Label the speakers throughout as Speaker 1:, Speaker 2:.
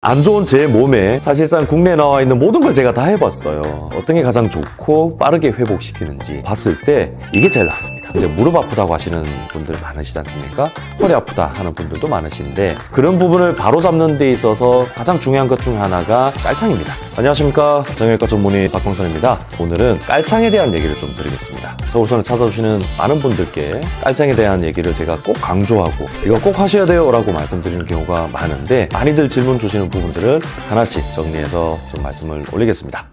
Speaker 1: 안 좋은 제 몸에 사실상 국내에 나와 있는 모든 걸 제가 다 해봤어요. 어떤 게 가장 좋고 빠르게 회복시키는지 봤을 때 이게 제일 낫습니다. 이제 무릎 아프다고 하시는 분들 많으시지 않습니까? 허리 아프다 하는 분들도 많으신데 그런 부분을 바로잡는 데 있어서 가장 중요한 것 중에 하나가 깔창입니다. 안녕하십니까, 정형외과 전문의 박광선입니다. 오늘은 깔창에 대한 얘기를 좀 드리겠습니다. 서울선을 찾아주시는 많은 분들께 깔창에 대한 얘기를 제가 꼭 강조하고 이거 꼭 하셔야 돼요 라고 말씀드리는 경우가 많은데, 많이들 질문 주시는 부분들을 하나씩 정리해서 좀 말씀을 올리겠습니다.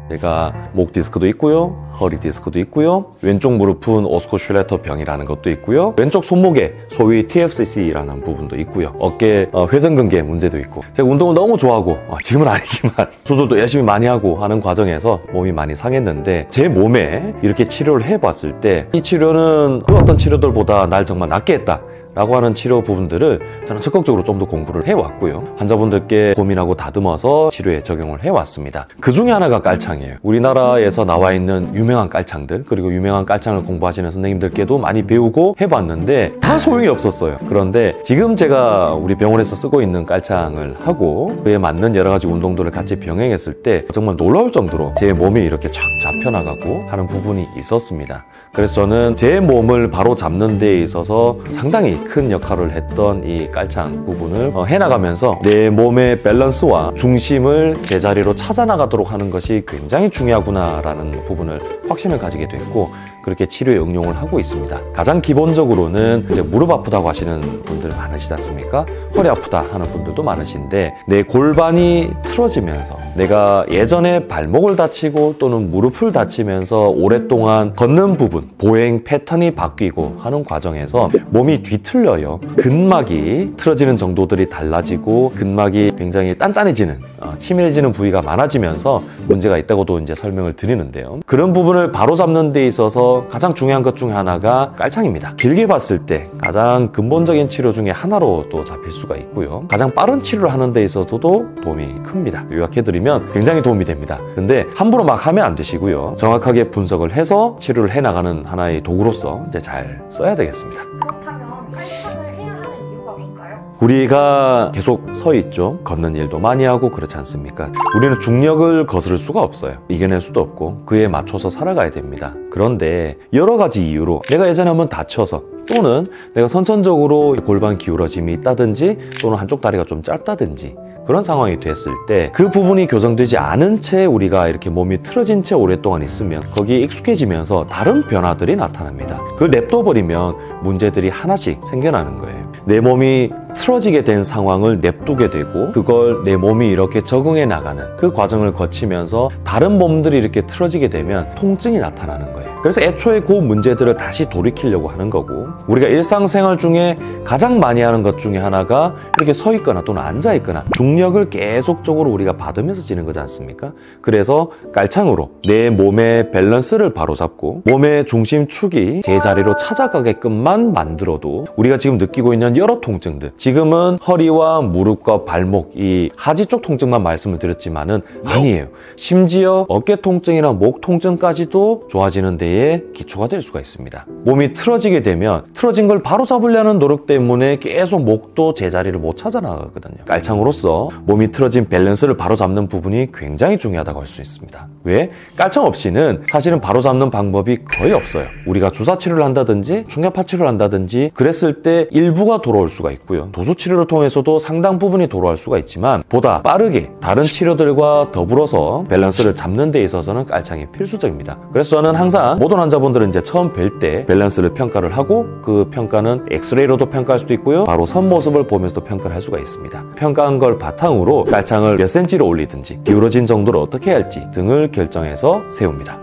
Speaker 1: 제가 목 디스크도 있고요, 허리 디스크도 있고요, 왼쪽 무릎은 오스코슐레터 병이라는 것도 있고요, 왼쪽 손목에 소위 TFCC라는 부분도 있고요, 어깨 회전근개 문제도 있고, 제가 운동을 너무 좋아하고 지금은 아니지만 수술도 열심히 많이 하고 하는 과정에서 몸이 많이 상했는데, 제 몸에 이렇게 치료를 해봤을 때 이 치료는 그 어떤 치료들보다 날 정말 낫게 했다 라고 하는 치료 부분들을 저는 적극적으로 좀 더 공부를 해왔고요, 환자분들께 고민하고 다듬어서 치료에 적용을 해왔습니다. 그 중에 하나가 깔창이에요. 우리나라에서 나와 있는 유명한 깔창들, 그리고 유명한 깔창을 공부하시는 선생님들께도 많이 배우고 해봤는데 다 소용이 없었어요. 그런데 지금 제가 우리 병원에서 쓰고 있는 깔창을 하고 그에 맞는 여러 가지 운동들을 같이 병행했을 때 정말 놀라울 정도로 제 몸이 이렇게 쫙 잡혀나가고 하는 부분이 있었습니다. 그래서 저는 제 몸을 바로 잡는 데 있어서 상당히 큰 역할을 했던 이 깔창 부분을 해나가면서 내 몸의 밸런스와 중심을 제자리로 찾아나가도록 하는 것이 굉장히 중요하구나라는 부분을 확신을 가지게 됐고, 그렇게 치료에 응용을 하고 있습니다. 가장 기본적으로는 이제 무릎 아프다고 하시는 분들 많으시지 않습니까? 허리 아프다 하는 분들도 많으신데, 내 골반이 틀어지면서 내가 예전에 발목을 다치고 또는 무릎을 다치면서 오랫동안 걷는 부분, 보행 패턴이 바뀌고 하는 과정에서 몸이 뒤틀려요. 근막이 틀어지는 정도들이 달라지고 근막이 굉장히 단단해지는, 치밀해지는 부위가 많아지면서 문제가 있다고도 이제 설명을 드리는데요. 그런 부분을 바로잡는 데 있어서 가장 중요한 것 중에 하나가 깔창입니다. 길게 봤을 때 가장 근본적인 치료 중에 하나로 또 잡힐 수가 있고요, 가장 빠른 치료를 하는 데 있어서도 도움이 큽니다. 요약해드리면 굉장히 도움이 됩니다. 근데 함부로 막 하면 안 되시고요, 정확하게 분석을 해서 치료를 해나가는 하나의 도구로서 이제 잘 써야 되겠습니다.
Speaker 2: 그렇다면 깔창을 해야 하는 이유가 뭘까요?
Speaker 1: 우리가 계속 서 있죠. 걷는 일도 많이 하고 그렇지 않습니까? 우리는 중력을 거스를 수가 없어요. 이겨낼 수도 없고 그에 맞춰서 살아가야 됩니다. 그런데 여러 가지 이유로 내가 예전에 한번 다쳐서, 또는 내가 선천적으로 골반 기울어짐이 있다든지, 또는 한쪽 다리가 좀 짧다든지 그런 상황이 됐을 때 그 부분이 교정되지 않은 채 우리가 이렇게 몸이 틀어진 채 오랫동안 있으면 거기에 익숙해지면서 다른 변화들이 나타납니다. 그걸 냅둬버리면 문제들이 하나씩 생겨나는 거예요. 내 몸이 틀어지게 된 상황을 냅두게 되고 그걸 내 몸이 이렇게 적응해 나가는 그 과정을 거치면서 다른 몸들이 이렇게 틀어지게 되면 통증이 나타나는 거예요. 그래서 애초에 그 문제들을 다시 돌이키려고 하는 거고, 우리가 일상생활 중에 가장 많이 하는 것 중에 하나가 이렇게 서 있거나 또는 앉아 있거나 중력을 계속적으로 우리가 받으면서 지는 거지 않습니까? 그래서 깔창으로 내 몸의 밸런스를 바로잡고 몸의 중심축이 제자리로 찾아가게끔만 만들어도 우리가 지금 느끼고 있는 여러 통증들, 지금은 허리와 무릎과 발목, 이 하지 쪽 통증만 말씀을 드렸지만은 아니에요. 심지어 어깨 통증이나 목 통증까지도 좋아지는 데에 기초가 될 수가 있습니다. 몸이 틀어지게 되면 틀어진 걸 바로 잡으려는 노력 때문에 계속 목도 제자리를 못 찾아 나가거든요. 깔창으로서 몸이 틀어진 밸런스를 바로 잡는 부분이 굉장히 중요하다고 할 수 있습니다. 왜? 깔창 없이는 사실은 바로 잡는 방법이 거의 없어요. 우리가 주사 치료를 한다든지 충격파 치료를 한다든지 그랬을 때 일부가 돌아올 수가 있고요, 도수 치료를 통해서도 상당 부분이 돌아올 수가 있지만 보다 빠르게 다른 치료들과 더불어서 밸런스를 잡는 데 있어서는 깔창이 필수적입니다. 그래서 저는 항상 모든 환자분들은 이제 처음 뵐 때 밸런스를 평가를 하고, 그 평가는 엑스레이로도 평가할 수도 있고요, 바로 선 모습을 보면서도 평가를 할 수가 있습니다. 평가한 걸 바탕으로 깔창을 몇 센치로 올리든지 기울어진 정도를 어떻게 할지 등을 결정해서 세웁니다.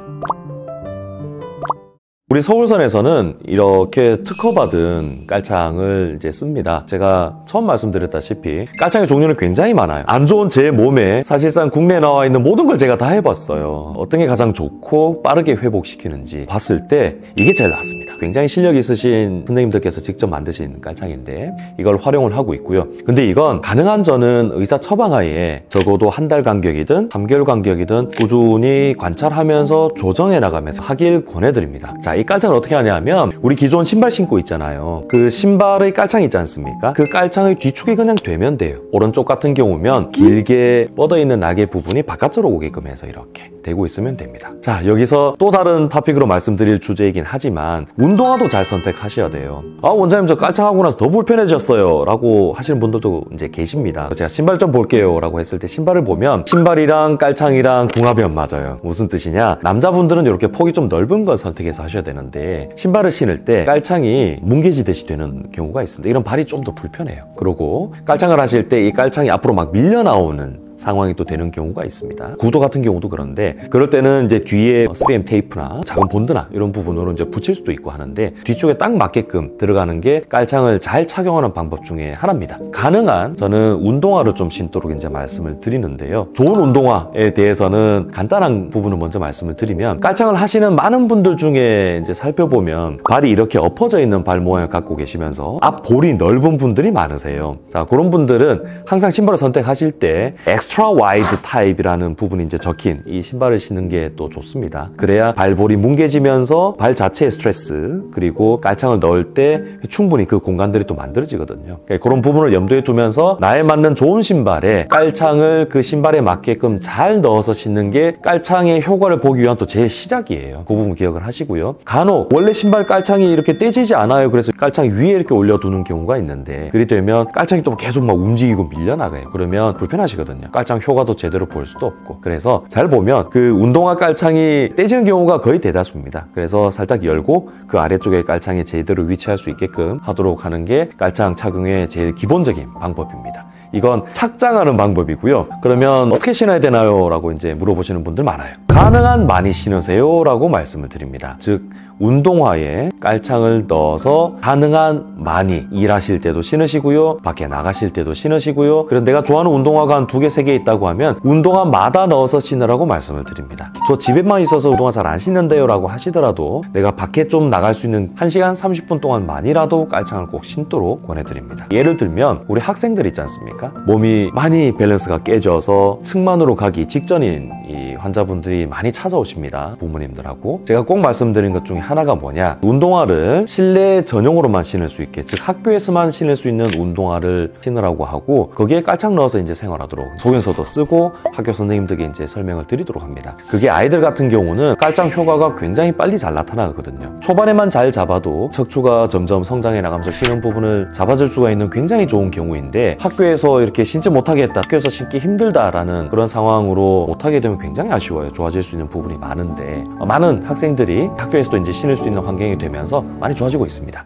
Speaker 1: 우리 서울선에서는 이렇게 특허받은 깔창을 이제 씁니다. 제가 처음 말씀드렸다시피 깔창의 종류는 굉장히 많아요. 안 좋은 제 몸에 사실상 국내에 나와 있는 모든 걸 제가 다 해봤어요. 어떤 게 가장 좋고 빠르게 회복시키는지 봤을 때 이게 제일 낫습니다. 굉장히 실력 있으신 선생님들께서 직접 만드신 깔창인데 이걸 활용을 하고 있고요. 근데 이건 가능한 저는 의사 처방하에 적어도 한 달 간격이든 3개월 간격이든 꾸준히 관찰하면서 조정해 나가면서 하길 권해드립니다. 자, 자, 이 깔창을 어떻게 하냐면 우리 기존 신발 신고 있잖아요. 그 신발의 깔창 있지 않습니까? 그 깔창의 뒤축이 그냥 되면 돼요. 오른쪽 같은 경우면 길게 뻗어있는 날개 부분이 바깥으로 오게끔 해서 이렇게 대고 있으면 됩니다. 자, 여기서 또 다른 토픽으로 말씀드릴 주제이긴 하지만 운동화도 잘 선택하셔야 돼요. 아, 원장님 저 깔창하고 나서 더 불편해졌어요 라고 하시는 분들도 이제 계십니다. 제가 신발 좀 볼게요 라고 했을 때 신발을 보면 신발이랑 깔창이랑 궁합이 안 맞아요. 무슨 뜻이냐? 남자분들은 이렇게 폭이 좀 넓은 걸 선택해서 하셔야 되는데 신발을 신을 때 깔창이 뭉개지듯이 되는 경우가 있습니다. 이런 발이 좀 더 불편해요. 그리고 깔창을 하실 때 이 깔창이 앞으로 막 밀려 나오는 상황이 또 되는 경우가 있습니다. 구두 같은 경우도 그런데 그럴 때는 이제 뒤에 3M 테이프나 작은 본드나 이런 부분으로 이제 붙일 수도 있고 하는데 뒤쪽에 딱 맞게끔 들어가는 게 깔창을 잘 착용하는 방법 중에 하나입니다. 가능한 저는 운동화를 좀 신도록 이제 말씀을 드리는데요. 좋은 운동화에 대해서는 간단한 부분을 먼저 말씀을 드리면 깔창을 하시는 많은 분들 중에 이제 살펴보면 발이 이렇게 엎어져 있는 발 모양을 갖고 계시면서 앞 볼이 넓은 분들이 많으세요. 자, 그런 분들은 항상 신발을 선택하실 때 엑스트라 와이드 타입이라는 부분이 이제 적힌 이 신발을 신는 게 또 좋습니다. 그래야 발볼이 뭉개지면서 발 자체의 스트레스 그리고 깔창을 넣을 때 충분히 그 공간들이 또 만들어지거든요. 그런 부분을 염두에 두면서 나에 맞는 좋은 신발에 깔창을 그 신발에 맞게끔 잘 넣어서 신는 게 깔창의 효과를 보기 위한 또 제일 시작이에요. 그 부분 기억을 하시고요. 간혹 원래 신발 깔창이 이렇게 떼지지 않아요. 그래서 깔창 위에 이렇게 올려두는 경우가 있는데 그리 되면 깔창이 또 계속 막 움직이고 밀려나가요. 그러면 불편하시거든요. 깔창 효과도 제대로 볼 수도 없고 그래서 잘 보면 그 운동화 깔창이 떼지는 경우가 거의 대다수입니다. 그래서 살짝 열고 그 아래쪽에 깔창이 제대로 위치할 수 있게끔 하도록 하는 게 깔창 착용의 제일 기본적인 방법입니다. 이건 착장하는 방법이고요. 그러면 어떻게 신어야 되나요? 라고 이제 물어보시는 분들 많아요. 가능한 많이 신으세요 라고 말씀을 드립니다. 즉 운동화에 깔창을 넣어서 가능한 많이 일하실 때도 신으시고요. 밖에 나가실 때도 신으시고요. 그래서 내가 좋아하는 운동화가 한 2개, 3개 있다고 하면 운동화마다 넣어서 신으라고 말씀을 드립니다. 저 집에만 있어서 운동화 잘 안 신는데요 라고 하시더라도 내가 밖에 좀 나갈 수 있는 1시간 30분 동안만이라도 깔창을 꼭 신도록 권해드립니다. 예를 들면 우리 학생들 있지 않습니까? 몸이 많이 밸런스가 깨져서 측만으로 가기 직전인 이 환자분들이 많이 찾아오십니다. 부모님들하고. 제가 꼭 말씀드린 것 중에 하나가 뭐냐, 운동화를 실내 전용으로만 신을 수 있게, 즉 학교에서만 신을 수 있는 운동화를 신으라고 하고 거기에 깔창 넣어서 이제 생활하도록 소견서도 쓰고 학교 선생님들에게 이제 설명을 드리도록 합니다. 그게 아이들 같은 경우는 깔창 효과가 굉장히 빨리 잘 나타나거든요. 초반에만 잘 잡아도 척추가 점점 성장해 나가면서 휘는 부분을 잡아줄 수가 있는 굉장히 좋은 경우인데 학교에서 이렇게 신지 못하겠다, 학교에서 신기 힘들다라는 그런 상황으로 못하게 되면 굉장히 아쉬워요. 좋아질 수 있는 부분이 많은데 많은 학생들이 학교에서도 이제 신을 수 있는 환경이 되면서 많이 좋아지고 있습니다.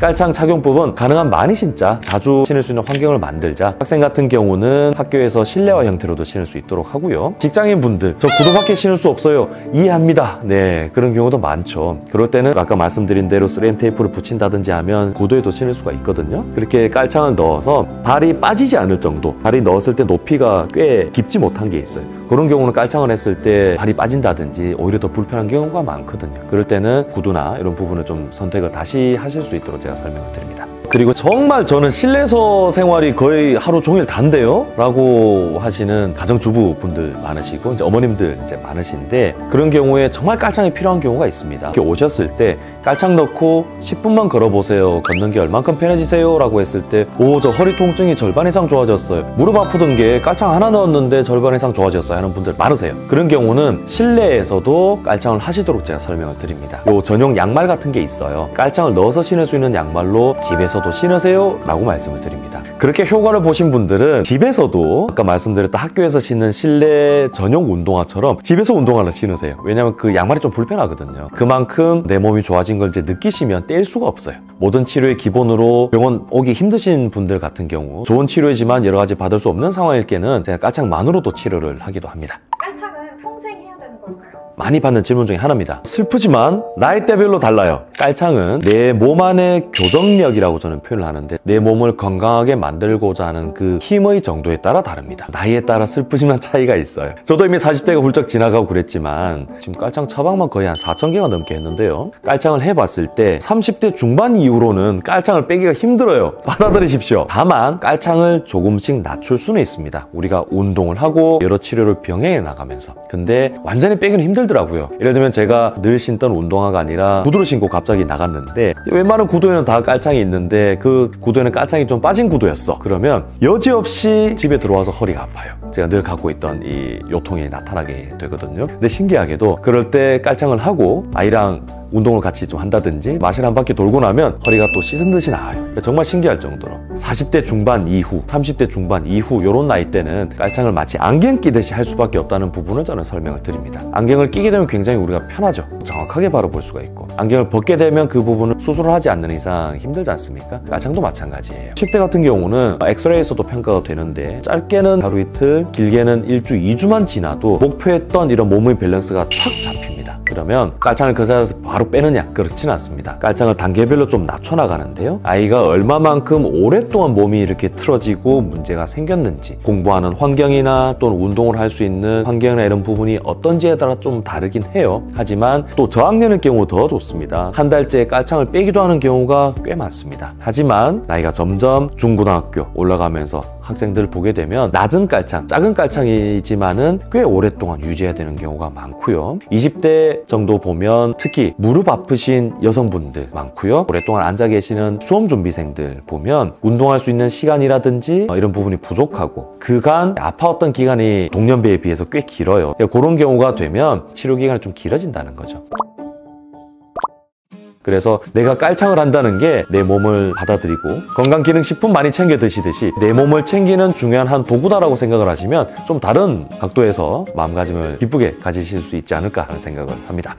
Speaker 1: 깔창 착용법은 가능한 많이 신자, 자주 신을 수 있는 환경을 만들자. 학생 같은 경우는 학교에서 실내화 형태로도 신을 수 있도록 하고요. 직장인 분들, 저 구두밖에 신을 수 없어요. 이해합니다. 네, 그런 경우도 많죠. 그럴 때는 아까 말씀드린 대로 3M 테이프를 붙인다든지 하면 구두에도 신을 수가 있거든요. 그렇게 깔창을 넣어서 발이 빠지지 않을 정도, 발이 넣었을 때 높이가 꽤 깊지 못한 게 있어요. 그런 경우는 깔창을 했을 때 발이 빠진다든지 오히려 더 불편한 경우가 많거든요. 그럴 때는 구두나 이런 부분을 좀 선택을 다시 하실 수 있도록 제가 설명을 드립니다. 그리고 정말 저는 실내에서 생활이 거의 하루 종일 단데요? 라고 하시는 가정주부 분들 많으시고 이제 어머님들 이제 많으신데 그런 경우에 정말 깔창이 필요한 경우가 있습니다. 이렇게 오셨을 때 깔창 넣고 10분만 걸어보세요. 걷는 게 얼만큼 편해지세요? 라고 했을 때 오, 저 허리 통증이 절반 이상 좋아졌어요. 무릎 아프던 게 깔창 하나 넣었는데 절반 이상 좋아졌어요 하는 분들 많으세요. 그런 경우는 실내에서도 깔창을 하시도록 제가 설명을 드립니다. 요 전용 양말 같은 게 있어요. 깔창을 넣어서 신을 수 있는 양말로 집에서도 신으세요 라고 말씀을 드립니다. 그렇게 효과를 보신 분들은 집에서도 아까 말씀드렸던 학교에서 신는 실내 전용 운동화처럼 집에서 운동화를 신으세요. 왜냐하면 그 양말이 좀 불편하거든요. 그만큼 내 몸이 좋아진 걸 이제 느끼시면 뗄 수가 없어요. 모든 치료의 기본으로 병원 오기 힘드신 분들 같은 경우 좋은 치료이지만 여러 가지 받을 수 없는 상황일 때는 제가 깔창만으로도 치료를 하기도 합니다.
Speaker 2: 깔창은 평생 해야 되는 걸까요?
Speaker 1: 많이 받는 질문 중에 하나입니다. 슬프지만 나이대별로 달라요. 깔창은 내 몸 안의 교정력이라고 저는 표현을 하는데 내 몸을 건강하게 만들고자 하는 그 힘의 정도에 따라 다릅니다. 나이에 따라 슬프지만 차이가 있어요. 저도 이미 40대가 훌쩍 지나가고 그랬지만 지금 깔창 처방만 거의 한 4,000개가 넘게 했는데요. 깔창을 해봤을 때 30대 중반 이후로는 깔창을 빼기가 힘들어요. 받아들이십시오. 다만 깔창을 조금씩 낮출 수는 있습니다. 우리가 운동을 하고 여러 치료를 병행해 나가면서. 근데 완전히 빼기는 힘들더라고요. 힘들더라고요. 예를 들면 제가 늘 신던 운동화가 아니라 구두를 신고 갑자기 나갔는데 웬만한 구두에는 다 깔창이 있는데 그 구두에는 깔창이 좀 빠진 구두였어. 그러면 여지없이 집에 들어와서 허리가 아파요. 제가 늘 갖고 있던 이 요통이 나타나게 되거든요. 근데 신기하게도 그럴 때 깔창을 하고 아이랑 운동을 같이 좀 한다든지 마실 한 바퀴 돌고 나면 허리가 또 씻은 듯이 나아요. 정말 신기할 정도로 40대 중반 이후, 30대 중반 이후 이런 나이 때는 깔창을 마치 안경 끼듯이 할 수밖에 없다는 부분을 저는 설명을 드립니다. 안경을 끼게 되면 굉장히 우리가 편하죠. 정확하게 바로 볼 수가 있고 안경을 벗게 되면 그 부분을 수술을 하지 않는 이상 힘들지 않습니까? 깔창도 마찬가지예요. 10대 같은 경우는 엑스레이에서도 평가가 되는데 짧게는 하루 이틀, 길게는 일주, 2주만 지나도 목표했던 이런 몸의 밸런스가 촥 잡힙니다. 그러면 깔창을 그 자리에서 바로 빼느냐? 그렇지는 않습니다. 깔창을 단계별로 좀 낮춰나가는데요. 아이가 얼마만큼 오랫동안 몸이 이렇게 틀어지고 문제가 생겼는지, 공부하는 환경이나 또는 운동을 할 수 있는 환경이나 이런 부분이 어떤지에 따라 좀 다르긴 해요. 하지만 또 저학년의 경우 더 좋습니다. 한 달째 깔창을 빼기도 하는 경우가 꽤 많습니다. 하지만 나이가 점점 중고등학교 올라가면서 학생들을 보게 되면 낮은 깔창, 작은 깔창이지만은 꽤 오랫동안 유지해야 되는 경우가 많고요. 20대 정도 보면 특히 무릎 아프신 여성분들 많고요. 오랫동안 앉아 계시는 수험 준비생들 보면 운동할 수 있는 시간이라든지 이런 부분이 부족하고 그간 아파왔던 기간이 동년배에 비해서 꽤 길어요. 그런 경우가 되면 치료 기간이 좀 길어진다는 거죠. 그래서 내가 깔창을 한다는 게 내 몸을 받아들이고 건강기능식품 많이 챙겨 드시듯이 내 몸을 챙기는 중요한 한 도구다라고 생각을 하시면 좀 다른 각도에서 마음가짐을 기쁘게 가지실 수 있지 않을까 하는 생각을 합니다.